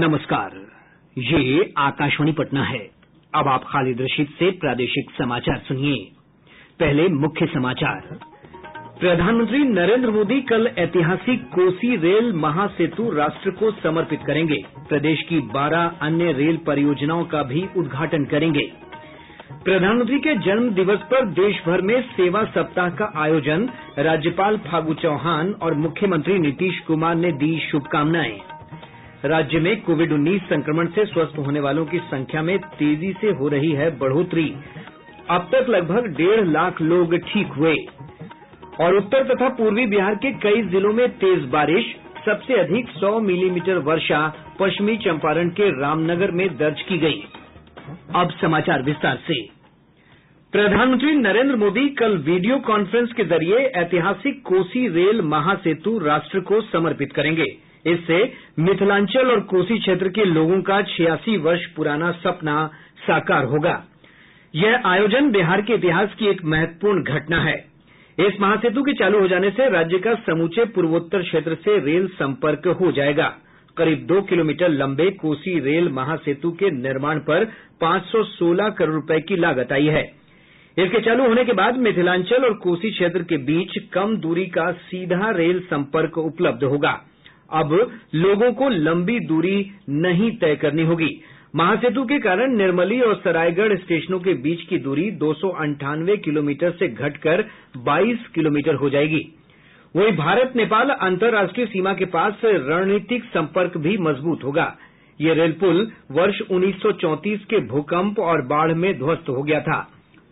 नमस्कार, ये आकाशवाणी पटना है। अब आप खालिद रशीद से प्रादेशिक समाचार सुनिए। पहले मुख्य समाचार। प्रधानमंत्री नरेंद्र मोदी कल ऐतिहासिक कोसी रेल महासेतु राष्ट्र को समर्पित करेंगे। प्रदेश की 12 अन्य रेल परियोजनाओं का भी उद्घाटन करेंगे। प्रधानमंत्री के जन्म दिवस पर देश भर में सेवा सप्ताह का आयोजन। राज्यपाल फागू चौहान और मुख्यमंत्री नीतीश कुमार ने दी शुभकामनाएं। राज्य में कोविड-19 संक्रमण से स्वस्थ होने वालों की संख्या में तेजी से हो रही है बढ़ोतरी। अब तक लगभग 1.5 लाख लोग ठीक हुए। और उत्तर तथा पूर्वी बिहार के कई जिलों में तेज बारिश। सबसे अधिक 100 मिलीमीटर वर्षा पश्चिमी चंपारण के रामनगर में दर्ज की गयी। अब समाचार विस्तार से। प्रधानमंत्री नरेंद्र मोदी कल वीडियो कॉन्फ्रेंस के जरिए ऐतिहासिक कोसी रेल महासेतु राष्ट्र को समर्पित करेंगे। इससे मिथिलांचल और कोसी क्षेत्र के लोगों का 86 वर्ष पुराना सपना साकार होगा। यह आयोजन बिहार के इतिहास की एक महत्वपूर्ण घटना है। इस महासेतु के चालू हो जाने से राज्य का समूचे पूर्वोत्तर क्षेत्र से रेल संपर्क हो जाएगा। करीब 2 किलोमीटर लंबे कोसी रेल महासेतु के निर्माण पर 516 करोड़ रुपए की लागत आई है। इसके चालू होने के बाद मिथिलांचल और कोसी क्षेत्र के बीच कम दूरी का सीधा रेल संपर्क उपलब्ध होगा। अब लोगों को लंबी दूरी नहीं तय करनी होगी। महासेतु के कारण निर्मली और सरायगढ़ स्टेशनों के बीच की दूरी 298 किलोमीटर से घटकर 22 किलोमीटर हो जाएगी। वहीं भारत नेपाल अंतर्राष्ट्रीय सीमा के पास रणनीतिक संपर्क भी मजबूत होगा। ये रेल पुल वर्ष 1934 के भूकंप और बाढ़ में ध्वस्त हो गया था।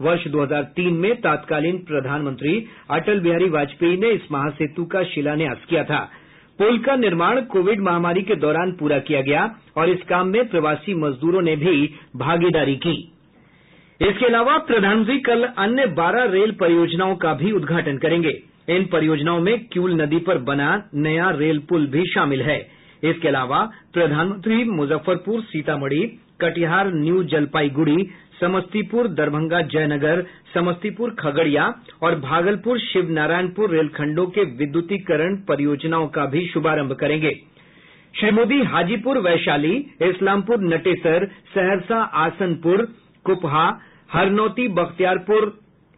वर्ष 2003 में तत्कालीन प्रधानमंत्री अटल बिहारी वाजपेयी ने इस महासेतु का शिलान्यास किया था। पुल का निर्माण कोविड महामारी के दौरान पूरा किया गया और इस काम में प्रवासी मजदूरों ने भी भागीदारी की। इसके अलावा प्रधानमंत्री कल अन्य 12 रेल परियोजनाओं का भी उद्घाटन करेंगे। इन परियोजनाओं में किऊल नदी पर बना नया रेल पुल भी शामिल है। इसके अलावा प्रधानमंत्री मुजफ्फरपुर सीतामढ़ी, कटिहार न्यू जलपाईगुड़ी, समस्तीपुर दरभंगा जयनगर, समस्तीपुर खगड़िया और भागलपुर शिवनारायणपुर रेलखंडों के विद्युतीकरण परियोजनाओं का भी शुभारंभ करेंगे। श्री मोदी हाजीपुर वैशाली, इस्लामपुर नटेसर, सहरसा आसनपुर, कुपहा, हरनौती बख्तियारपुर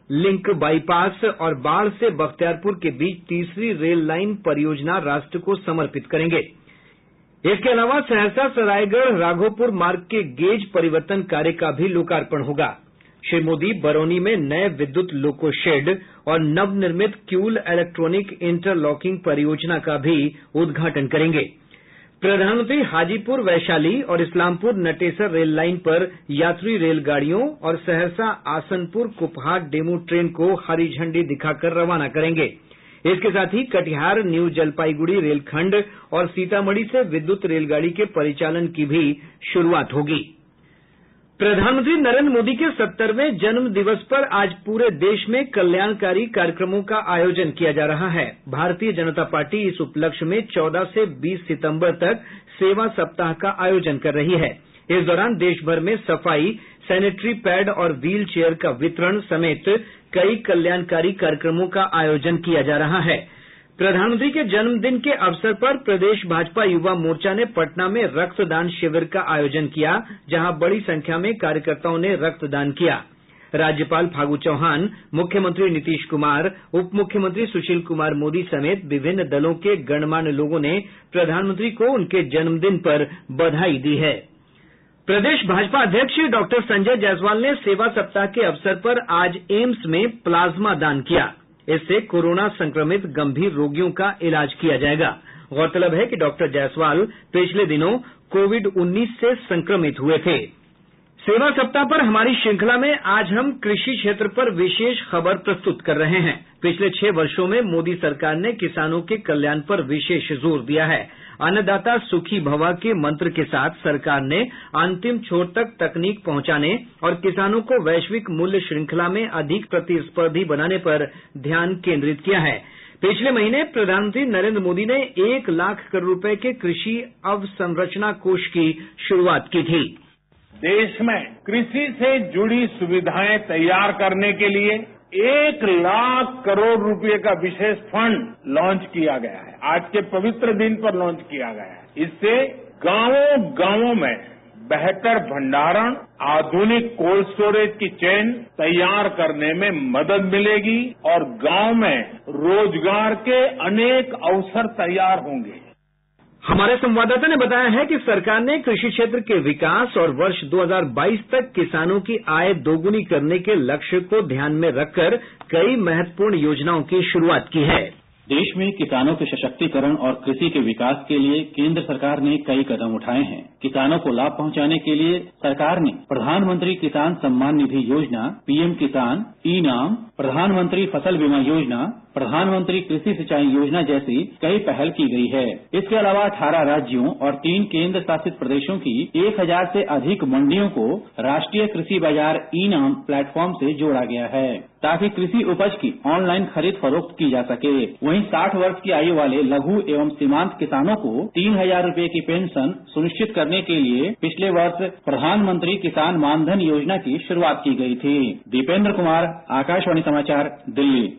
लिंक बाईपास और बाढ़ से बख्तियारपुर के बीच तीसरी रेल लाइन परियोजना राष्ट्र को समर्पित करेंगे। इसके अलावा सहरसा सरायगढ़ राघोपुर मार्ग के गेज परिवर्तन कार्य का भी लोकार्पण होगा। श्री मोदी बरौनी में नए विद्युत लोको शेड और नवनिर्मित किऊल इलेक्ट्रॉनिक इंटरलॉकिंग परियोजना का भी उद्घाटन करेंगे। प्रधानमंत्री हाजीपुर वैशाली और इस्लामपुर नटेसर रेल लाइन पर यात्री रेलगाड़ियों और सहरसा आसनपुर कुपहा डेमू ट्रेन को हरी झंडी दिखाकर रवाना करेंगे। इसके साथ ही कटिहार न्यू जलपाईगुड़ी रेलखंड और सीतामढ़ी से विद्युत रेलगाड़ी के परिचालन की भी शुरूआत होगी। प्रधानमंत्री नरेंद्र मोदी के 70वें जन्म दिवस पर आज पूरे देश में कल्याणकारी कार्यक्रमों का आयोजन किया जा रहा है। भारतीय जनता पार्टी इस उपलक्ष्य में 14 से 20 सितंबर तक सेवा सप्ताह का आयोजन कर रही है। इस दौरान देश भर में सफाई, सैनिटरी पैड और व्हील चेयर का वितरण समेत कई कल्याणकारी कार्यक्रमों का आयोजन किया जा रहा है। प्रधानमंत्री के जन्मदिन के अवसर पर प्रदेश भाजपा युवा मोर्चा ने पटना में रक्तदान शिविर का आयोजन किया, जहां बड़ी संख्या में कार्यकर्ताओं ने रक्तदान किया। राज्यपाल फागू चौहान, मुख्यमंत्री नीतीश कुमार, उप मुख्यमंत्री सुशील कुमार मोदी समेत विभिन्न दलों के गणमान्य लोगों ने प्रधानमंत्री को उनके जन्मदिन पर बधाई दी है। प्रदेश भाजपा अध्यक्ष डॉक्टर संजय जायसवाल ने सेवा सप्ताह के अवसर पर आज एम्स में प्लाज्मा दान किया। इससे कोरोना संक्रमित गंभीर रोगियों का इलाज किया जाएगा। गौरतलब है कि डॉक्टर जायसवाल पिछले दिनों कोविड-19 से संक्रमित हुए थे। सेवा सप्ताह पर हमारी श्रृंखला में आज हम कृषि क्षेत्र पर विशेष खबर प्रस्तुत कर रहे हैं। पिछले 6 वर्षों में मोदी सरकार ने किसानों के कल्याण पर विशेष जोर दिया है। अन्नदाता सुखी भव के मंत्र के साथ सरकार ने अंतिम छोर तक तकनीक पहुंचाने और किसानों को वैश्विक मूल्य श्रृंखला में अधिक प्रतिस्पर्धी बनाने पर ध्यान केंद्रित किया है। पिछले महीने प्रधानमंत्री नरेंद्र मोदी ने 1 लाख करोड़ रुपए के कृषि अवसंरचना कोष की शुरुआत की थी। देश में कृषि से जुड़ी सुविधाएं तैयार करने के लिए 1 लाख करोड़ रुपए का विशेष फंड लॉन्च किया गया है। आज के पवित्र दिन पर लॉन्च किया गया है। इससे गांवों में बेहतर भंडारण, आधुनिक कोल्ड स्टोरेज की चेन तैयार करने में मदद मिलेगी और गांव में रोजगार के अनेक अवसर तैयार होंगे। हमारे संवाददाता ने बताया है कि सरकार ने कृषि क्षेत्र के विकास और वर्ष 2022 तक किसानों की आय दोगुनी करने के लक्ष्य को ध्यान में रखकर कई महत्वपूर्ण योजनाओं की शुरूआत की है। देश में किसानों के सशक्तिकरण और कृषि के विकास के लिए केंद्र सरकार ने कई कदम उठाए हैं। किसानों को लाभ पहुंचाने के लिए सरकार ने प्रधानमंत्री किसान सम्मान निधि योजना, पीएम किसान, ई-नाम, प्रधानमंत्री फसल बीमा योजना, प्रधानमंत्री कृषि सिंचाई योजना जैसी कई पहल की गई है। इसके अलावा 18 राज्यों और 3 केंद्र शासित प्रदेशों की 1000 से अधिक मंडियों को राष्ट्रीय कृषि बाजार ई-नाम प्लेटफॉर्म से जोड़ा गया है, ताकि कृषि उपज की ऑनलाइन खरीद फरोख्त की जा सके। वहीं 60 वर्ष की आयु वाले लघु एवं सीमांत किसानों को 3000 रूपये की पेंशन सुनिश्चित करने के लिए पिछले वर्ष प्रधानमंत्री किसान मानधन योजना की शुरुआत की गई थी। दीपेंद्र कुमार, आकाशवाणी समाचार, दिल्ली।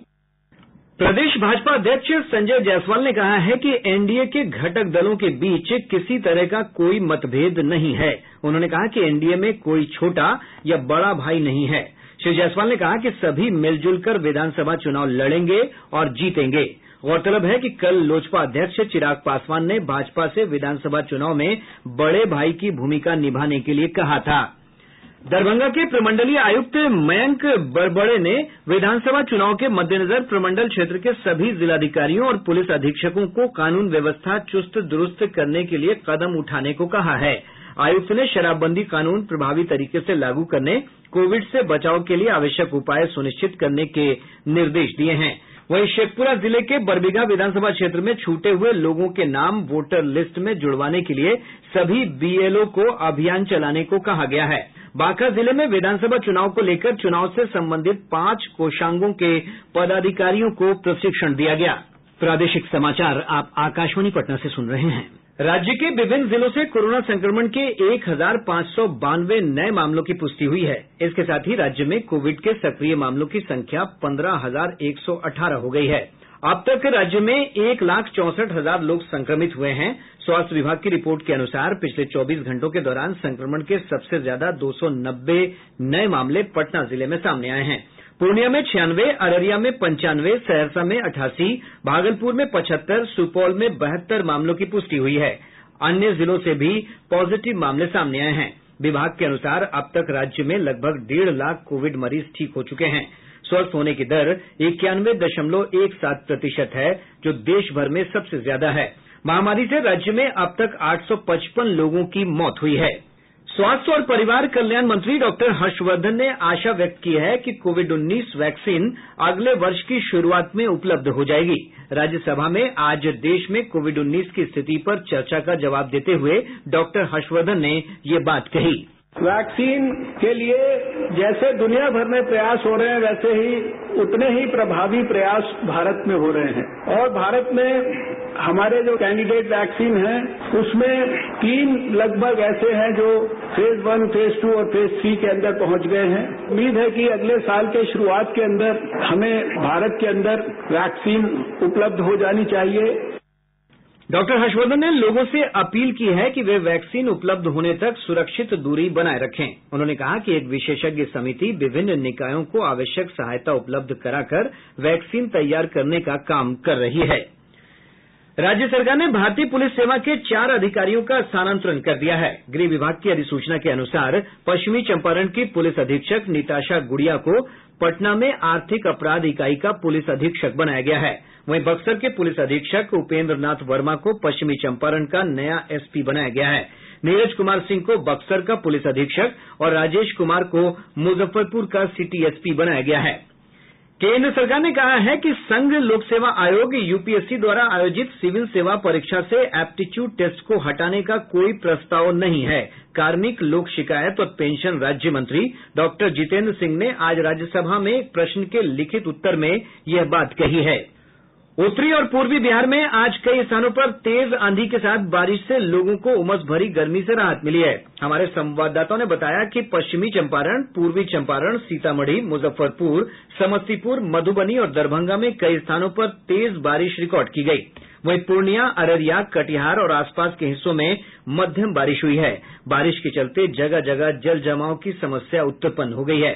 प्रदेश भाजपा अध्यक्ष संजय जायसवाल ने कहा है कि एनडीए के घटक दलों के बीच किसी तरह का कोई मतभेद नहीं है। उन्होंने कहा कि एनडीए में कोई छोटा या बड़ा भाई नहीं है। श्री जायसवाल ने कहा कि सभी मिलजुल कर विधानसभा चुनाव लड़ेंगे और जीतेंगे। गौरतलब है कि कल लोजपा अध्यक्ष चिराग पासवान ने भाजपा से विधानसभा चुनाव में बड़े भाई की भूमिका निभाने के लिए कहा था। दरभंगा के प्रमंडलीय आयुक्त मयंक बरबड़े ने विधानसभा चुनाव के मद्देनजर प्रमंडल क्षेत्र के सभी जिलाधिकारियों और पुलिस अधीक्षकों को कानून व्यवस्था चुस्त दुरुस्त करने के लिए कदम उठाने को कहा है। आयुक्त ने शराबबंदी कानून प्रभावी तरीके से लागू करने, कोविड से बचाव के लिए आवश्यक उपाय सुनिश्चित करने के निर्देश दिए हैं। वहीं शेखपुरा जिले के बरबीघा विधानसभा क्षेत्र में छूटे हुए लोगों के नाम वोटर लिस्ट में जुड़वाने के लिए सभी बीएलओ को अभियान चलाने को कहा गया है। बांका जिले में विधानसभा चुनाव को लेकर चुनाव से संबंधित 5 कोषांगों के पदाधिकारियों को प्रशिक्षण दिया गया। प्रादेशिक समाचार आप आकाशवाणी पटना से सुन रहे हैं। राज्य के विभिन्न जिलों से कोरोना संक्रमण के 1592 नए मामलों की पुष्टि हुई है। इसके साथ ही राज्य में कोविड के सक्रिय मामलों की संख्या 15,118 हो गई है। अब तक राज्य में 1,64,000 लोग संक्रमित हुए हैं। स्वास्थ्य विभाग की रिपोर्ट के अनुसार पिछले 24 घंटों के दौरान संक्रमण के सबसे ज्यादा 290 नए मामले पटना जिले में सामने आए हैं। पूर्णिया में 96, अररिया में 95, सहरसा में 88, भागलपुर में 75, सुपौल में 72 मामलों की पुष्टि हुई है। अन्य जिलों से भी पॉजिटिव मामले सामने आए हैं। विभाग के अनुसार अब तक राज्य में लगभग 1.5 लाख कोविड मरीज ठीक हो चुके हैं। स्वस्थ होने की दर 91.17% है, जो देश भर में सबसे ज्यादा है। महामारी से राज्य में अब तक 855 लोगों की मौत हुई है। स्वास्थ्य और परिवार कल्याण मंत्री डॉक्टर हर्षवर्धन ने आशा व्यक्त की है कि कोविड-19 वैक्सीन अगले वर्ष की शुरुआत में उपलब्ध हो जाएगी। राज्यसभा में आज देश में कोविड-19 की स्थिति पर चर्चा का जवाब देते हुए डॉक्टर हर्षवर्धन ने ये बात कही। वैक्सीन के लिए जैसे दुनिया भर में प्रयास हो रहे हैं, वैसे ही उतने ही प्रभावी प्रयास भारत में हो रहे हैं। और भारत में हमारे जो कैंडिडेट वैक्सीन हैं, उसमें 3 लगभग ऐसे हैं जो फेज 1, फेज 2 और फेज 3 के अंदर पहुंच गए हैं। उम्मीद है कि अगले साल के शुरुआत के अंदर हमें भारत के अंदर वैक्सीन उपलब्ध हो जानी चाहिए। डॉक्टर हर्षवर्धन ने लोगों से अपील की है कि वे वैक्सीन उपलब्ध होने तक सुरक्षित दूरी बनाए रखें। उन्होंने कहा कि एक विशेषज्ञ समिति विभिन्न निकायों को आवश्यक सहायता उपलब्ध कराकर वैक्सीन तैयार करने का काम कर रही है। राज्य सरकार ने भारतीय पुलिस सेवा के 4 अधिकारियों का स्थानांतरण कर दिया है। गृह विभाग की अधिसूचना के अनुसार पश्चिमी चंपारण की पुलिस अधीक्षक निताशा गुड़िया को पटना में आर्थिक अपराध इकाई का पुलिस अधीक्षक बनाया गया है। वहीं बक्सर के पुलिस अधीक्षक उपेंद्र नाथ वर्मा को पश्चिमी चंपारण का नया एसपी बनाया गया है। नीरज कुमार सिंह को बक्सर का पुलिस अधीक्षक और राजेश कुमार को मुजफ्फरपुर का सिटी एसपी बनाया गया है। केंद्र सरकार ने कहा है कि संघ लोक सेवा आयोग यूपीएससी द्वारा आयोजित सिविल सेवा परीक्षा से एप्टीट्यूड टेस्ट को हटाने का कोई प्रस्ताव नहीं है। कार्मिक, लोक शिकायत और पेंशन राज्य मंत्री डॉक्टर जितेंद्र सिंह ने आज राज्यसभा में एक प्रश्न के लिखित उत्तर में यह बात कही है। उत्तरी और पूर्वी बिहार में आज कई स्थानों पर तेज आंधी के साथ बारिश से लोगों को उमस भरी गर्मी से राहत मिली है। हमारे संवाददाताओं ने बताया कि पश्चिमी चंपारण, पूर्वी चंपारण, सीतामढ़ी, मुजफ्फरपुर, समस्तीपुर, मधुबनी और दरभंगा में कई स्थानों पर तेज बारिश रिकॉर्ड की गयी। वहीं पूर्णिया, अररिया, कटिहार और आसपास के हिस्सों में मध्यम बारिश हुई है। बारिश के चलते जगह जगह जल जमाव की समस्या उत्पन्न हो गई है।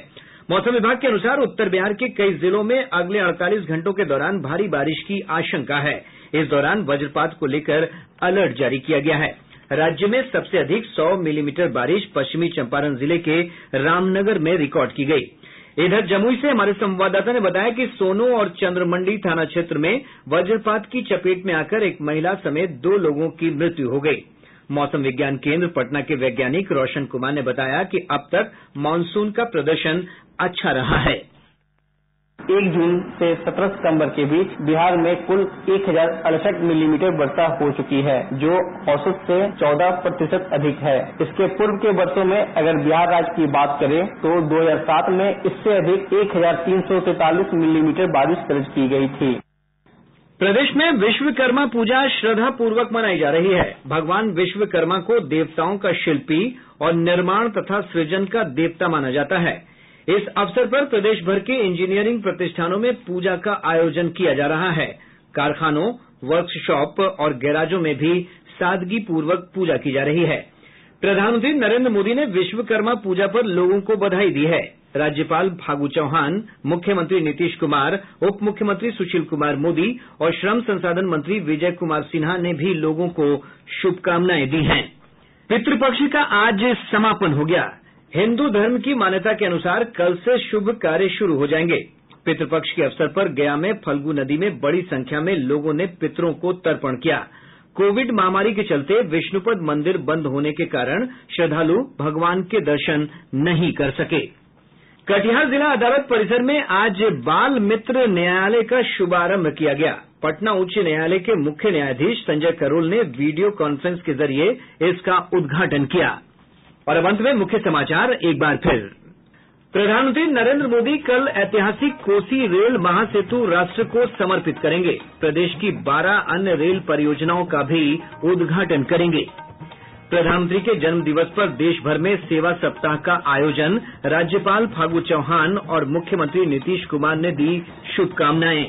मौसम विभाग के अनुसार उत्तर बिहार के कई जिलों में अगले 48 घंटों के दौरान भारी बारिश की आशंका है। इस दौरान वज्रपात को लेकर अलर्ट जारी किया गया है। राज्य में सबसे अधिक 100 मिलीमीटर बारिश पश्चिमी चंपारण जिले के रामनगर में रिकॉर्ड की गयी। इधर जमुई से हमारे संवाददाता ने बताया कि सोनो और चंद्रमंडी थाना क्षेत्र में वज्रपात की चपेट में आकर एक महिला समेत 2 लोगों की मृत्यु हो गयी। मौसम विज्ञान केंद्र पटना के वैज्ञानिक रोशन कुमार ने बताया कि अब तक मानसून का प्रदर्शन अच्छा रहा है। 1 जून से 17 सितंबर के बीच बिहार में कुल 1068 मिलीमीटर वर्षा हो चुकी है, जो औसत से 14% अधिक है। इसके पूर्व के वर्षों में अगर बिहार राज्य की बात करें तो 2007 में इससे अधिक 1343 मिलीमीटर बारिश दर्ज की गई थी। प्रदेश में विश्वकर्मा पूजा श्रद्धा पूर्वक मनाई जा रही है। भगवान विश्वकर्मा को देवताओं का शिल्पी और निर्माण तथा सृजन का देवता माना जाता है। इस अवसर पर प्रदेश भर के इंजीनियरिंग प्रतिष्ठानों में पूजा का आयोजन किया जा रहा है। कारखानों, वर्कशॉप और गैराजों में भी सादगी पूर्वक पूजा की जा रही है। प्रधानमंत्री नरेंद्र मोदी ने विश्वकर्मा पूजा पर लोगों को बधाई दी है। राज्यपाल फागू चौहान, मुख्यमंत्री नीतीश कुमार, उप मुख्यमंत्री सुशील कुमार मोदी और श्रम संसाधन मंत्री विजय कुमार सिन्हा ने भी लोगों को शुभकामनाएं दी हैं। पितृपक्ष का आज समापन हो गया। हिन्दू धर्म की मान्यता के अनुसार कल से शुभ कार्य शुरू हो जाएंगे। पितृपक्ष के अवसर पर गया में फल्गु नदी में बड़ी संख्या में लोगों ने पितरों को तर्पण किया। कोविड महामारी के चलते विष्णुपद मंदिर बंद होने के कारण श्रद्धालु भगवान के दर्शन नहीं कर सके। कटिहार जिला अदालत परिसर में आज बाल मित्र न्यायालय का शुभारंभ किया गया। पटना उच्च न्यायालय के मुख्य न्यायाधीश संजय करोल ने वीडियो कॉन्फ्रेंस के जरिए इसका उद्घाटन किया। और अब अंत में मुख्य समाचार एक बार फिर। प्रधानमंत्री नरेंद्र मोदी कल ऐतिहासिक कोसी रेल महासेतु राष्ट्र को समर्पित करेंगे। प्रदेश की 12 अन्य रेल परियोजनाओं का भी उद्घाटन करेंगे। प्रधानमंत्री के जन्म दिवस पर देश भर में सेवा सप्ताह का आयोजन। राज्यपाल फागू चौहान और मुख्यमंत्री नीतीश कुमार ने दी शुभकामनाएं।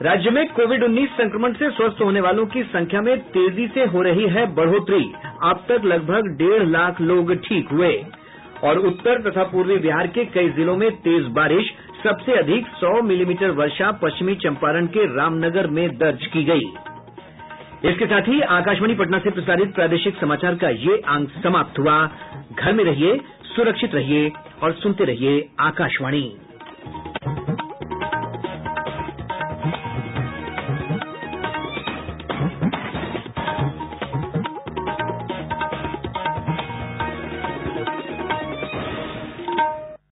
राज्य में कोविड-19 संक्रमण से स्वस्थ होने वालों की संख्या में तेजी से हो रही है बढ़ोतरी। अब तक लगभग 1.5 लाख लोग ठीक हुए। और उत्तर तथा पूर्वी बिहार के कई जिलों में तेज बारिश। सबसे अधिक 100 मिलीमीटर वर्षा पश्चिमी चंपारण के रामनगर में दर्ज की गयी। इसके साथ ही आकाशवाणी पटना से प्रसारित प्रादेशिक समाचार का ये अंक समाप्त हुआ। घर में रहिए, सुरक्षित रहिए और सुनते रहिए आकाशवाणी।